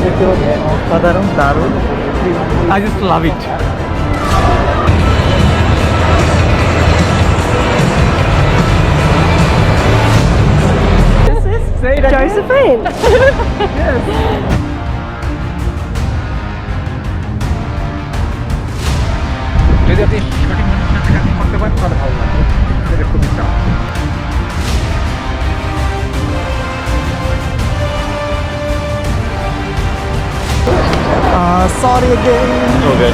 দেখতে পাচ্ছেন অসাধারণ দারুণ, I just love it. Josephine. যদি আপনি সঠিক মানুষের সাথে কাজ করতে পারেন তাহলে ভালো লাগবে, এটা খুবই চাপ। Sorry again. Okay.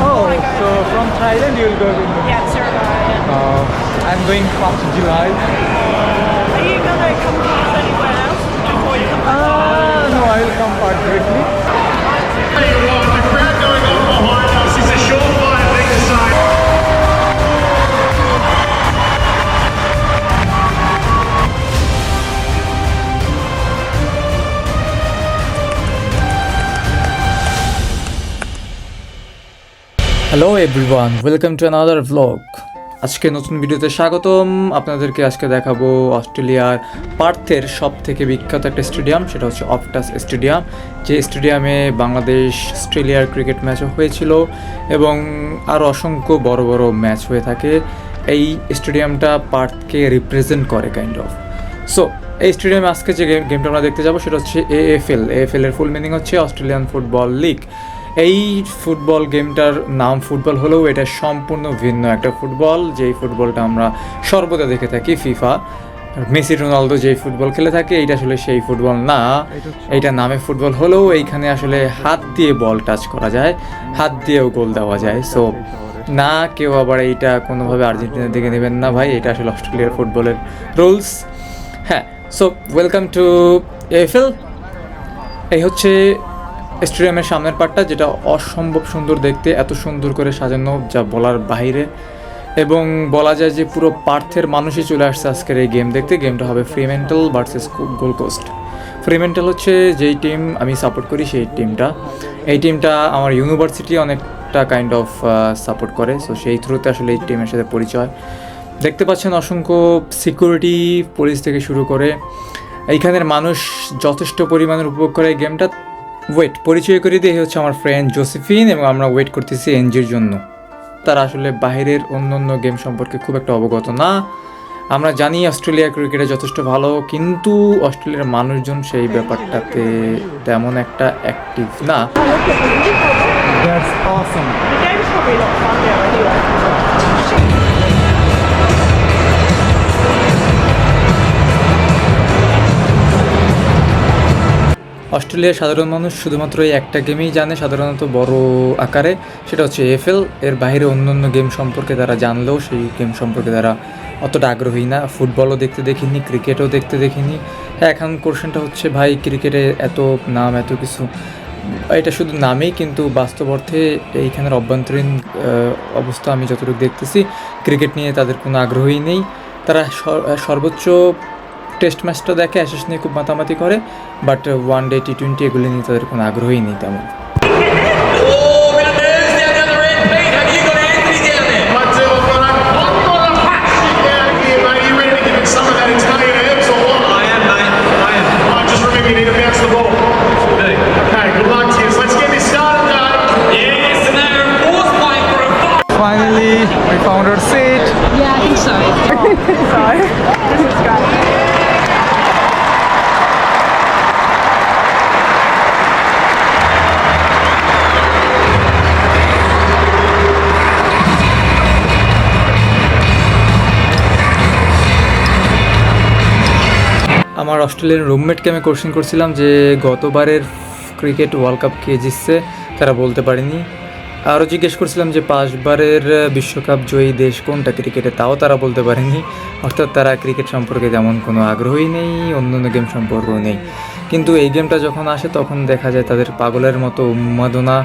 Oh, so from Thailand you will go to Yeah, Surabaya. I'm going from July. Are you gonna come past anywhere else before you come back? No, I will come back directly. The crowd going on behind us is a surefire thing to say. Hello everyone, welcome to another vlog. আজকে নতুন ভিডিওতে স্বাগতম। আপনাদেরকে আজকে দেখাবো অস্ট্রেলিয়ার পার্থের সব থেকে বিখ্যাত একটা স্টেডিয়াম, সেটা হচ্ছে অপটাস স্টেডিয়াম। যে স্টেডিয়ামে বাংলাদেশ অস্ট্রেলিয়ার ক্রিকেট ম্যাচও হয়েছিল এবং আরও অসংখ্য বড় বড় ম্যাচ হয়ে থাকে। এই স্টেডিয়ামটা পার্থকে রিপ্রেজেন্ট করে কাইন্ড অফ। সো এই স্টেডিয়ামে আজকে যে গেমটা আমরা দেখতে যাবো সেটা হচ্ছে AFL। AFL এর ফুল মিনিং হচ্ছে অস্ট্রেলিয়ান ফুটবল লিগ। এই ফুটবল গেমটার নাম ফুটবল হলেও এটা সম্পূর্ণ ভিন্ন একটা ফুটবল, যেই ফুটবলটা আমরা সর্বদা দেখে থাকি ফিফা। মেসি রোনালদো যেই ফুটবল খেলে থাকে এইটা আসলে সেই ফুটবল না। এইটা নামে ফুটবল হলেও এইখানে আসলে হাত দিয়ে বল টাচ করা যায়, হাত দিয়েও গোল দেওয়া যায়। সো না, কেউ আবার এইটা কোনোভাবে আর্জেন্টিনার দিকে নেবেন না ভাই, এটা আসলে অস্ট্রেলিয়ার ফুটবলের রুলস। হ্যাঁ, সো ওয়েলকাম টু AFL। এই হচ্ছে স্টেডিয়ামের সামনের পার্টটা, যেটা অসম্ভব সুন্দর দেখতে, এত সুন্দর করে সাজানো যা বলার বাইরে। এবং বলা যায় যে পুরো পার্থের মানুষই চলে আসছে আজকের এই গেম দেখতে। গেমটা হবে ফ্রিম্যান্টল ভার্সেস গোল্ড কোস্ট। ফ্রিম্যান্টল হচ্ছে যেই টিম আমি সাপোর্ট করি সেই টিমটা। এই টিমটা আমার ইউনিভার্সিটি অনেকটা কাইন্ড অফ সাপোর্ট করে, সো সেই থ্রুতে আসলে এই টিমের সাথে পরিচয়। দেখতে পাচ্ছেন অসংখ্য সিকিউরিটি, পুলিশ থেকে শুরু করে এইখানের মানুষ যথেষ্ট পরিমাণের উপভোগ করে এই গেমটা। ওয়েট, পরিচয় করে দিয়ে হচ্ছে আমার ফ্রেন্ড জোসেফিন, এবং আমরা ওয়েট করতেছি এনজির জন্য। তারা আসলে বাইরের অন্য অন্য গেম সম্পর্কে খুব একটা অবগত না। আমরা জানি অস্ট্রেলিয়া ক্রিকেটে যথেষ্ট ভালো, কিন্তু অস্ট্রেলিয়ার মানুষজন সেই ব্যাপারটাতে তেমন একটা অ্যাক্টিভ না। That's awesome. The game's probably not fun there anyway. অস্ট্রেলিয়ার সাধারণ মানুষ শুধুমাত্র এই একটা গেমেই জানে সাধারণত বড় আকারে, সেটা হচ্ছে AFL। এর বাইরে অন্য অন্য গেম সম্পর্কে তারা জানলেও সেই গেম সম্পর্কে তারা অতটা আগ্রহী না। ফুটবলও দেখতে দেখিনি, ক্রিকেটও দেখতে দেখিনি। হ্যাঁ, এখন কোশ্চেনটা হচ্ছে ভাই ক্রিকেটে এত নাম, এত কিছু, এটা শুধু নামেই, কিন্তু বাস্তব অর্থে এইখানের অভ্যন্তরীণ অবস্থা আমি যতটুকু দেখতেছি, ক্রিকেট নিয়ে তাদের কোনো আগ্রহই নেই। তারা সর্বোচ্চ টেস্ট ম্যাচটা দেখে, অ্যাশেস নিয়ে খুব মাতামাতি করে, বাট ওয়ান ডে T20 এগুলি নিয়ে তাদের কোনো আগ্রহই নেই তেমন। Oh, bit of nerves down the other end. Pete, have you got Anthony down there? I do. I've got a hot shit down here, mate. You ready to give it some of that Italian herbs or what? I am, mate. I am. Just remember you need to bounce the ball. Okay, good luck to you. So let's get this started, Dave. Yes, and they're of course playing for a fight. Finally, we found our seat. Yeah, I think so. So, this is great. আমার Australian রুমমেটকে আমি question করছিলাম যে গতবারের cricket world cup কে জিতছে, তারা বলতে পারেনি। আরও জিজ্ঞেস করছিলাম যে 5 বারের বিশ্বকাপ জয়ী দেশ কোনটা ক্রিকেটে, তাও তারা বলতে পারেনি। অর্থাৎ তারা ক্রিকেট সম্পর্কে তেমন কোনো আগ্রহই নেই, অন্য অন্য গেম সম্পর্কেও নেই। কিন্তু এই গেমটা যখন আসে তখন দেখা যায় তাদের পাগলের মতো উন্মাদনা,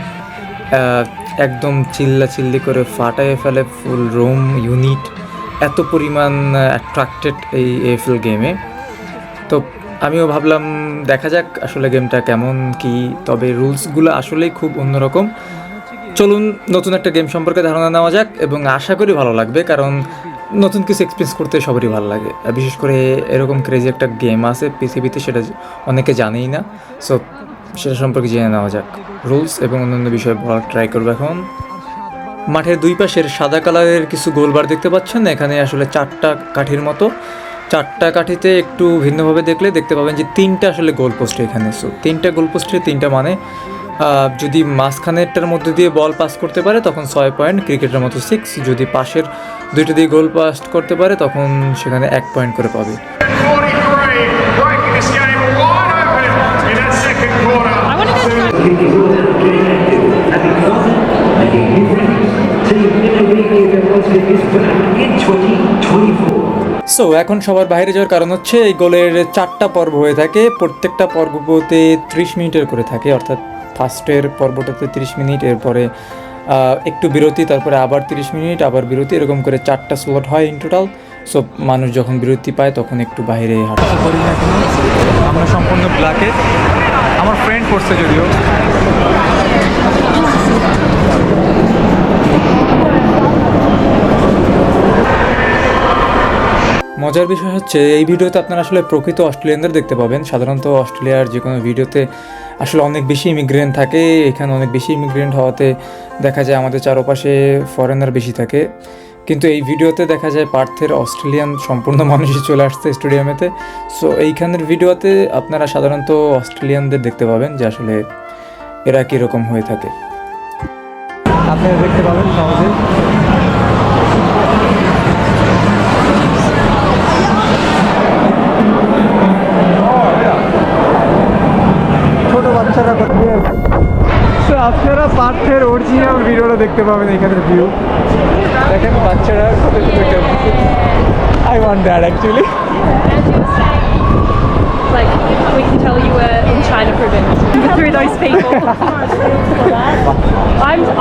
একদম চিল্লাচিল্লি করে ফাটায় ফেলে ফুল রুম ইউনিট, এত পরিমাণ অ্যাট্রাক্টেড এই AFL গেমে। তো আমিও ভাবলাম দেখা যাক আসলে গেমটা কেমন কি, তবে রুলসগুলো আসলেই খুব অন্যরকম। চলুন নতুন একটা গেম সম্পর্কে ধারণা নেওয়া যাক, এবং আশা করি ভালো লাগবে, কারণ নতুন কিছু এক্সপিরিয়েন্স করতে সবারই ভালো লাগে, আর বিশেষ করে এরকম ক্রেজি একটা গেম আছে পৃথিবীতে, সেটা অনেকে জানেই না। সো সেটা সম্পর্কে জেনে নেওয়া যাক, রুলস এবং অন্যান্য বিষয়ে বলার ট্রাই করবো এখন। মাঠের দুই পাশের সাদা কালারের কিছু গোলবার দেখতে পাচ্ছেন, এখানে আসলে 4টা কাঠির মতো। 4টা কাঠিতে একটু ভিন্নভাবে দেখলে দেখতে পাবেন যে 3টা আসলে গোল পোস্ট এখানে। সো 3টা গোল পোস্টে 3টা মানে যদি মাঝখানেরটার মধ্যে দিয়ে বল পাস করতে পারে তখন 6 পয়েন্ট, ক্রিকেটের মতো 6। যদি পাশের 2টা দিয়ে গোল পাস করতে পারে তখন সেখানে 1 পয়েন্ট করে পাবে। 43, breaking this game wide open in that second quarter. I want to go try. So এখন সবার বাইরে যাওয়ার কারণ হচ্ছে এই গোলের 4টা পর্ব হয়ে থাকে, প্রত্যেকটা পর্বতে 30 মিনিটের করে থাকে, অর্থাৎ ফার্স্টের পর্বটাতে 30 মিনিট, এরপরে একটু বিরতি, তারপরে আবার 30 মিনিট, আবার বিরতি, এরকম করে 4টা স্লট হয় ইন টোটাল। সো মানুষ যখন বিরতি পায় তখন একটু বাইরে হাঁটা করি না এখনো, আমরা সম্পূর্ণ ব্ল্যাকে। আমার ফ্রেন্ড পড়ছে যদিও। মজার বিষয় হচ্ছে এই ভিডিওতে আপনারা আসলে প্রকৃত অস্ট্রেলিয়ানদের দেখতে পাবেন। সাধারণত অস্ট্রেলিয়ার যে কোনো ভিডিওতে আসলে অনেক বেশি ইমিগ্রেন্ট থাকে, এখানে অনেক বেশি ইমিগ্রেন্ট হওয়াতে দেখা যায় আমাদের চারপাশে ফরেনার বেশি থাকে, কিন্তু এই ভিডিওতে দেখা যায় পার্থের অস্ট্রেলিয়ান সম্পূর্ণ মানুষই চলে আসছে স্টেডিয়ামেতে। সো এইখানের ভিডিওতে আপনারা সাধারণত অস্ট্রেলিয়ানদের দেখতে পাবেন যে আসলে এরা কীরকম হয়ে থাকে, আপনারা দেখতে পাবেন সহজে। ছোট বাচ্চারা কোথায় আছে? তো আপনারা পার্থের অরিজিনাল ভিডিওটা দেখতে পাবেন এখানের ভিউ। দেখেন বাচ্চারা কত সুন্দর। I want that actually. Like, we can tell you were in China for a bit through those people.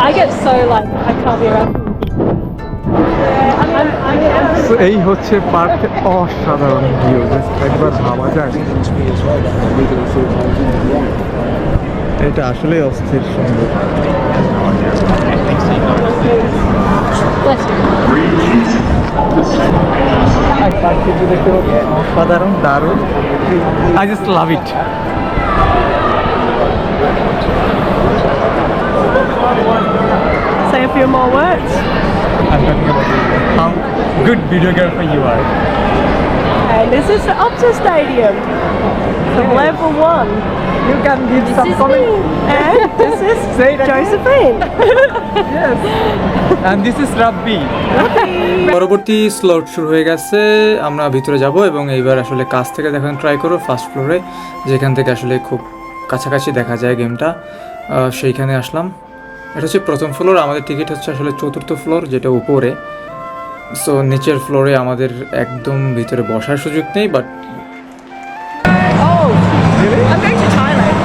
I get so like, I can't be around. তো এই হচ্ছে পার্কের অসাধারণ ভিউ, জাস্ট একবার ভাবা যায়। এটা আসলে অস্থির সুন্দর। Bless you. পার্কে যে দেখতে পাচ্ছি অসাধারণ, দারুণ। I just love it. Say a few more words. I'm talking about how good videographer you are. And this is the Optus Stadium from level 1. You can give some comment. And this is Say it again. Josephine. Yes. And this is Rabbi. পরবর্তী slot শুরু হয়ে গেছে, আমরা ভিতরে যাব এবং এইবার আসলে কাছ থেকে দেখানো ট্রাই করব ফার্স্ট ফ্লোরে, যেখান থেকে আসলে খুব কাছাকাছি দেখা যায় গেমটা। সেইখানে আসলাম। এটা হচ্ছে প্রথম ফ্লোর, আমাদের টিকিট হচ্ছে আসলে 4র্থ ফ্লোর যেটা উপরে। সো নিচের ফ্লোরে আমাদের একদম ভিতরে বসার সুযোগ নেই, but Oh, really? I'm going to Thailand.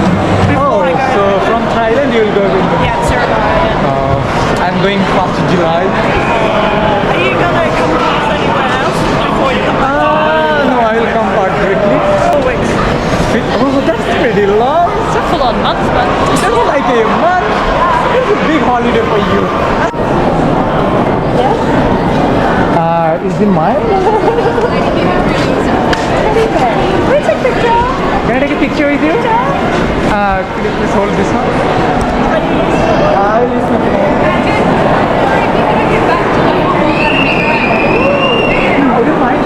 Before I go. So from Thailand you will go to Yeah, Surabaya. I'm going 1st July. Are you going to come past anywhere else before you come back? No, I will come back directly. 4 weeks. Oh, that's pretty long. It's a full-on month, but That's like a month. It's a big holiday for you. yeah. Is it mine? Can we take a picture? Can I take a picture with you? Could you please hold this one? I don't mind.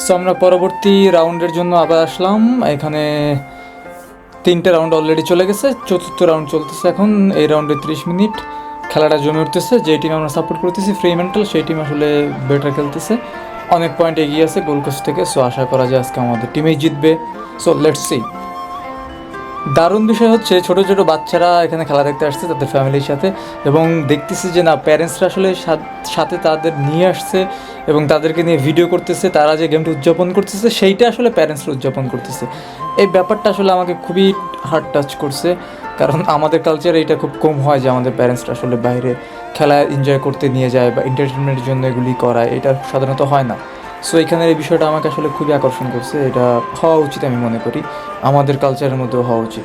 So আমরা পরবর্তী রাউন্ডের জন্য আবার আসলাম। এখানে 3টে round already চলে গেছে, 4র্থ round চলতেছে এখন। এই রাউন্ডে 30 মিনিট খেলাটা জমে উঠতেছে। যে টিম আমরা সাপোর্ট করতেছি ফ্রি মেন্টাল, সেই টিম আসলে বেটার খেলতেছে, অনেক পয়েন্ট এগিয়ে আছে গোল কোস্ট থেকে। সো আশা করা যায় আজকে আমাদের টিমেই জিতবে। So let's see. দারুণ বিষয় হচ্ছে ছোট ছোট বাচ্চারা এখানে খেলা দেখতে আসছে তাদের ফ্যামিলির সাথে, এবং দেখতেছি যে না, প্যারেন্টসরা আসলে সাথে তাদের নিয়ে আসছে এবং তাদেরকে নিয়ে ভিডিও করতেছে, তারা যে গেমটা উদযাপন করতেছে সেইটা আসলে প্যারেন্টসরা উদযাপন করতেছে। এই ব্যাপারটা আসলে আমাকে খুবই হার্ট টাচ করছে, কারণ আমাদের কালচারে এটা খুব কম হয় যে আমাদের প্যারেন্টসরা আসলে বাইরে খেলা এনজয় করতে নিয়ে যায় বা এন্টারটেনমেন্টের জন্য এগুলি করায়, এটা সাধারণত হয় না। সো এখানের এই বিষয়টা আমাকে আসলে খুবই আকর্ষণ করছে, এটা হওয়া উচিত আমি মনে করি, আমাদের কালচারের মধ্যেও হওয়া উচিত,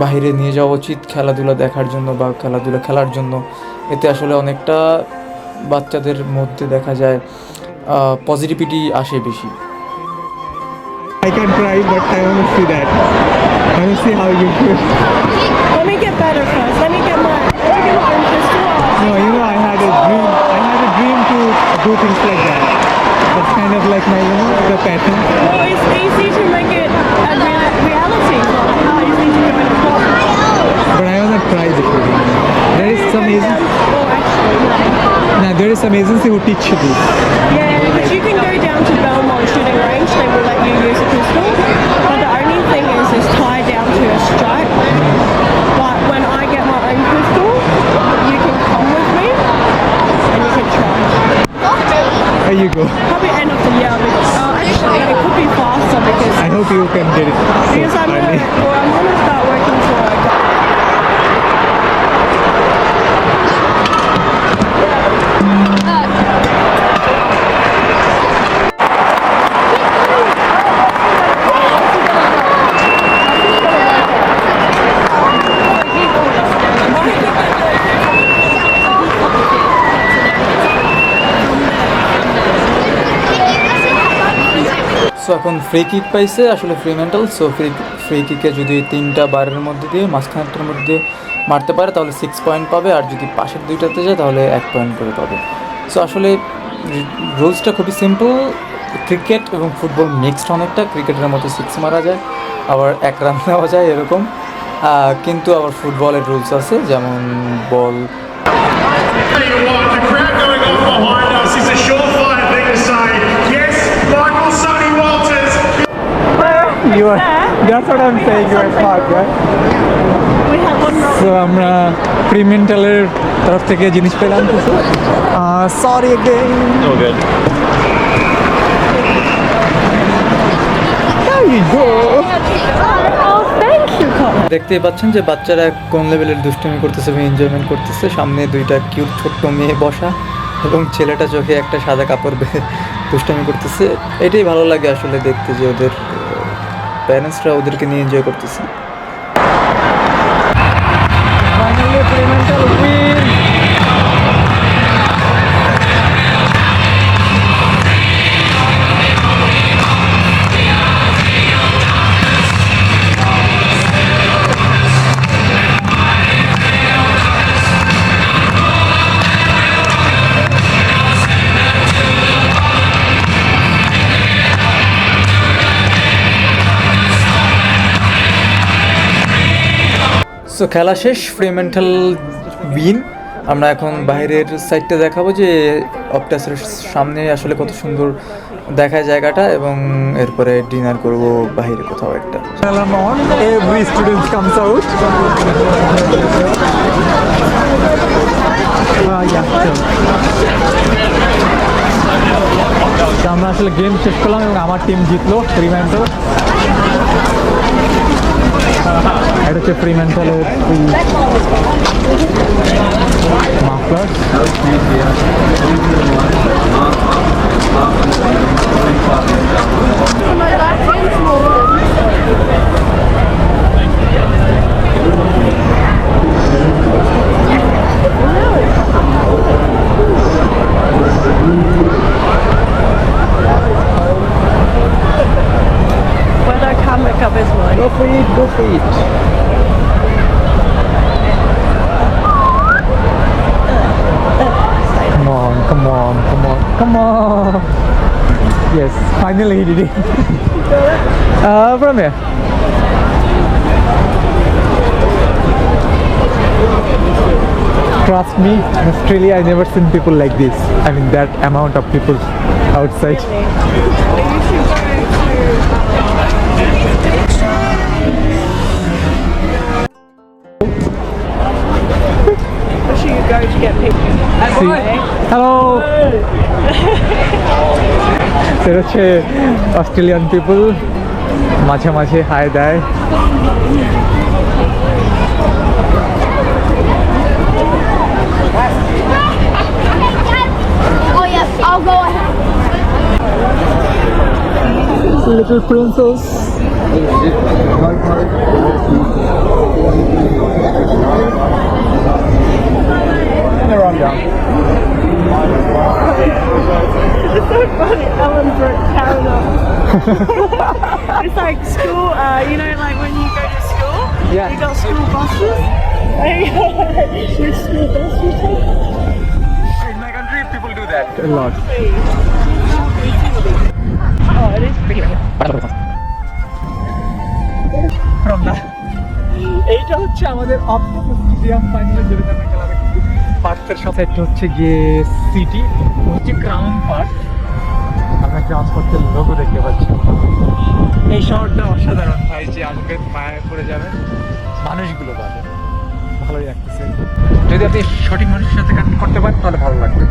বাইরে নিয়ে যাওয়া উচিত খেলাধুলা দেখার জন্য বা খেলাধুলা খেলার জন্য। এতে আসলে অনেকটা বাচ্চাদের মধ্যে দেখা যায় পজিটিভিটি আসে বেশি। I can try, but I want to see that. I want to see how you do it. Let me get better first. Let me get my own pistol. No, you know, I had a dream. I had a dream to do things like that. That's kind of like my, the pattern. Well, it's easy to make it a reality. How easy to do it as well. But I want to try this. There is some agency. Oh, actually, no. Now, there is some agency who teach you this. Yeah, because you can go down to Belmont shooting range. They will let you use a pistol. But the only thing is it's tied down to a stripe. But when I get my own pistol, you can come with me and you can try. There you go. Probably end of the year. Actually, it could be faster because I hope you can get it. because I'm early. gonna start working for a guy. So এখন free kick পাইছে আসলে free mental. So free কিকে যদি 3টা বারের মধ্যে দিয়ে মাঝখানটার মধ্যে দিয়ে মারতে পারে তাহলে 6 পয়েন্ট পাবে, আর যদি পাশের 2টাতে যায় তাহলে 1 পয়েন্ট করে পাবে। সো আসলে রুলসটা খুবই সিম্পল, ক্রিকেট এবং ফুটবল মিক্সড অনেকটা, ক্রিকেটের মতো 6 মারা যায় আবার 1 রান নেওয়া যায় এরকম, কিন্তু আবার ফুটবলের রুলস আছে যেমন বল। Tell you what, the crowd going on behind us is a surefire thing to say. Yes, Michael Sonny Walters. You are. That's what I'm saying. You are smart, right? We have one more. So আমরা pre মেন্টালের তরফ থেকে জিনিস পেলাম কিছু। Sorry again. Oh, good. There you go. Oh, thank you, Colin. দেখতেই পাচ্ছেন যে বাচ্চারা কোন লেভেলের দুষ্টুমি করতেছে এবং এনজয়মেন্ট করতেছে। সামনে 2টা কিউট ছোট্ট মেয়ে বসা এবং ছেলেটা চোখে একটা সাদা কাপড় বেঁধে দুষ্টুমি করতেছে। এটাই ভালো লাগে আসলে দেখতে, যে ওদের প্যারেন্টসরা ওদেরকে নিয়ে এনজয় করতেছে। Finally, pre mental win. So খেলা শেষ, ফ্রি মেন্টাল উইন। আমরা এখন বাইরের সাইডটা দেখাবো যে অপটাসের সামনে আসলে কত সুন্দর দেখায় জায়গাটা, এবং এরপরে ডিনার করব বাইরে কোথাও একটা। Alarm on. Every student comes out. Yeah, sure. তো আমরা আসলে গেম শেষ করলাম এবং আমার টিম জিতলো ফ্রি মেন্টাল। এটা হচ্ছে ফ্রি মেন্টালের muffler. Well, I can't make up his mind. Go for it, go for it. Come on, come on, come on, come on. Yes, finally he did it. From here. Trust me, in Australia I never seen people like this. I mean that amount of people outside. You should go to go to get people. Hello সেটা হচ্ছে Australian people, মাঝে মাঝে high দেয়। Oh yeah, I'll go ahead. Little princess. It's so funny, Ellen Brooke carrying on. It's like school, you know, like when you go to school, Yeah. you got school buses. Which school bus you take? In my country, people do that a lot. Oh, it is pretty. From that. এইটা হচ্ছে আমাদের optic stadium ফাইনালে যেটা আমরা খেলা দেখছি। পার্কের সাথে একটা হচ্ছে গিয়ে সিটি, হচ্ছে ক্রাউন পার্ক। আমরা ট্রান্সপোর্টের লোগো দেখতে পাচ্ছি। এই শহরটা অসাধারণ ভাই, যে আসবেন মায়ায় পড়ে যাবেন, মানুষগুলো পাবে, ভালোই লাগতেছে। যদি আপনি সঠিক মানুষের সাথে কানেক্ট করতে পারেন তাহলে ভালো লাগবে,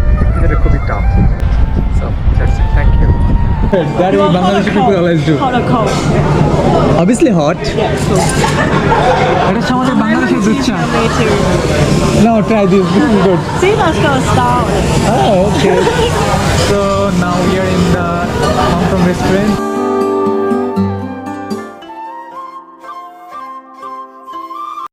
এটা খুবই tough. So that's it, thank you. That is Bangladeshi people always do. Hot or cold? Obviously hot. এটা আমাদের বাংলাদেশের দুধ চা। Me too. No, try this. This is good. See, that's got a star on it. Oh, okay. So now we are in the Hong Kong restaurant.